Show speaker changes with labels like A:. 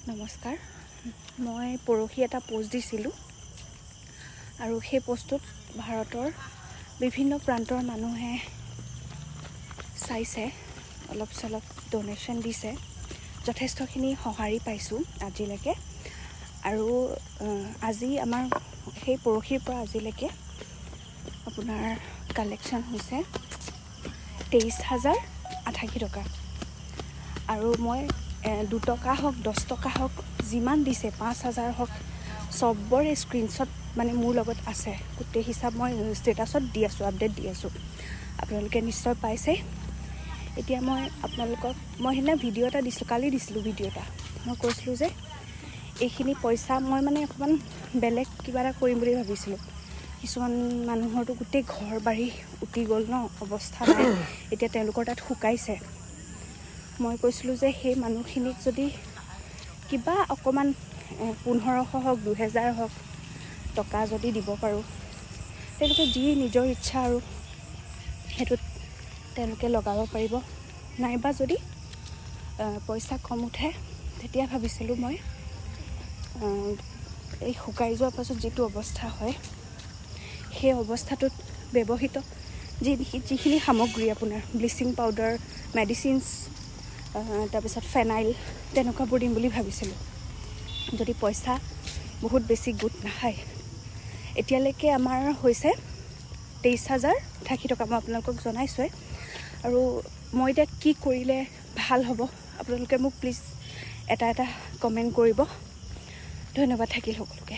A: নমস্কাৰ। মই পৰহি এটা পোষ্ট দিছিলোঁ আৰু সেই পোষ্টটোত ভাৰতৰ বিভিন্ন প্ৰান্তৰ মানুহে চাইছে, অলপ চলপ ডনেশ্যন দিছে। যথেষ্টখিনি সঁহাৰি পাইছোঁ আজিলৈকে। আৰু আজি আমাৰ সেই পৰহিৰ পৰা আজিলৈকে আপোনাৰ কালেকশ্যন হৈছে 23,088 টকা। আৰু মই 2 টকা হওক 10 টকা হওক যিমান দিছে 5,000 হওক চবৰে স্ক্ৰীনশ্বট মানে মোৰ লগত আছে। গোটেই হিচাপ মই ষ্টেটাছত দি আছোঁ, আপডেট দি আছোঁ। আপোনালোকে নিশ্চয় পাইছে। এতিয়া মই আপোনালোকক সেইদিনা ভিডিঅ' এটা দিছিলোঁ, কালি দিছিলোঁ ভিডিঅ' এটা। মই কৈছিলোঁ যে এইখিনি পইচা মই মানে অকণমান বেলেগ কিবা এটা কৰিম বুলি ভাবিছিলোঁ। কিছুমান মানুহৰতো গোটেই ঘৰ বাৰী উটি গ'ল ন, অৱস্থা নাই। এতিয়া তেওঁলোকৰ তাত শুকাইছে। মই কৈছিলোঁ যে সেই মানুহখিনিক যদি কিবা অকণমান 1,500 হওক 2,000 হওক টকা যদি দিব পাৰোঁ, তেওঁলোকে যি নিজৰ ইচ্ছা আৰু সেইটোত তেওঁলোকে লগাব পাৰিব। নাইবা যদি পইচা কম উঠে, তেতিয়া ভাবিছিলোঁ মই এই শুকাই যোৱাৰ পাছত যিটো অৱস্থা হয়, সেই অৱস্থাটোত ব্যৱহৃত যিখিনি সামগ্ৰী আপোনাৰ ব্লিচিং পাউডাৰ, মেডিচিনছ, তাৰপিছত ফেনাইল তেনেকুৱাবোৰ দিম বুলি ভাবিছিলোঁ। যদি পইচা বহুত বেছি গোট নাখায়। এতিয়ালৈকে আমাৰ হৈছে 23,088 টকা। মই আপোনালোকক জনাইছোঁৱে। আৰু মই এতিয়া কি কৰিলে ভাল হ'ব, আপোনালোকে মোক প্লিজ এটা কমেণ্ট কৰিব। ধন্যবাদ থাকিল সকলোকে।